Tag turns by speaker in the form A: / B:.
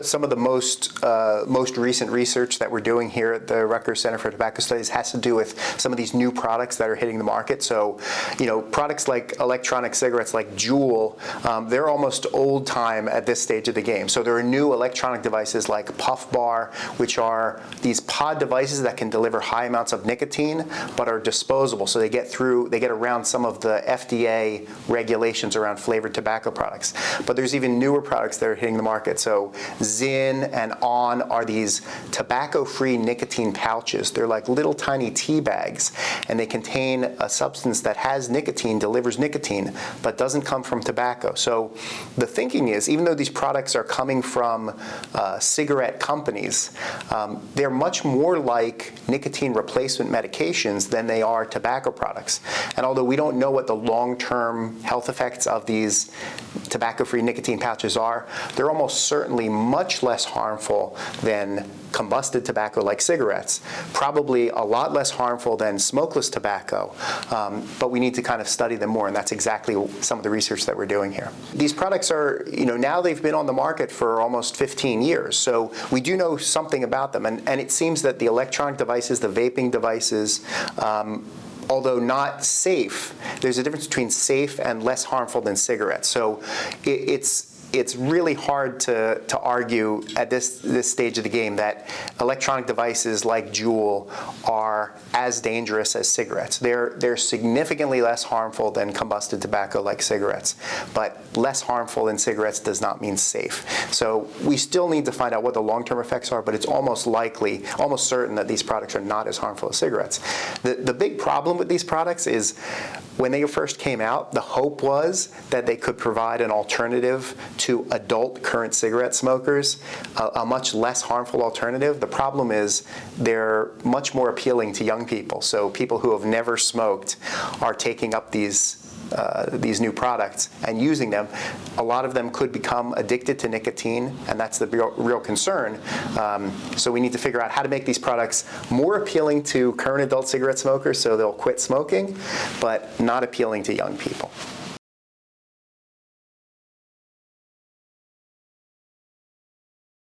A: some of the most recent research that we're doing here at the Rutgers Center for Tobacco Studies has to do with some of these new products that are hitting the market. So, products like electronic cigarettes like Juul, they're almost old time at this stage of the game. So there are new electronic devices like Puff Bar, which are these pod devices that can deliver high amounts of nicotine, but are disposable. So they get around some of the FDA regulations around flavored tobacco products. But there's even newer products that are hitting the market. So Zyn and On are these tobacco-free nicotine pouches. They're like little tiny tea bags, and they contain a substance that has nicotine, delivers nicotine, but doesn't come from tobacco. So the thinking is, even though these products are coming from cigarette companies, they're much more like nicotine replacement medications than they are tobacco products. And although we don't know what the long-term health effects of these tobacco-free nicotine pouches are, they're almost certainly much less harmful than combusted tobacco like cigarettes, probably a lot less harmful than smokeless tobacco, but we need to kind of study them more, and that's exactly some of the research that we're doing here. These products are, now they've been on the market for almost 15 years, so we do know something about them, and it seems that the electronic devices, the vaping devices, although not safe, there's a difference between safe and less harmful than cigarettes. So it's really hard to argue at this stage of the game that electronic devices like Juul are as dangerous as cigarettes. They're significantly less harmful than combusted tobacco like cigarettes, but less harmful than cigarettes does not mean safe. So we still need to find out what the long-term effects are, but it's almost likely, almost certain that these products are not as harmful as cigarettes. The big problem with these products is when they first came out, the hope was that they could provide an alternative to adult current cigarette smokers, a much less harmful alternative. The problem is they're much more appealing to young people. So people who have never smoked are taking up these new products and using them. A lot of them could become addicted to nicotine, and that's the real concern. So we need to figure out how to make these products more appealing to current adult cigarette smokers so they'll quit smoking, but not appealing to young people.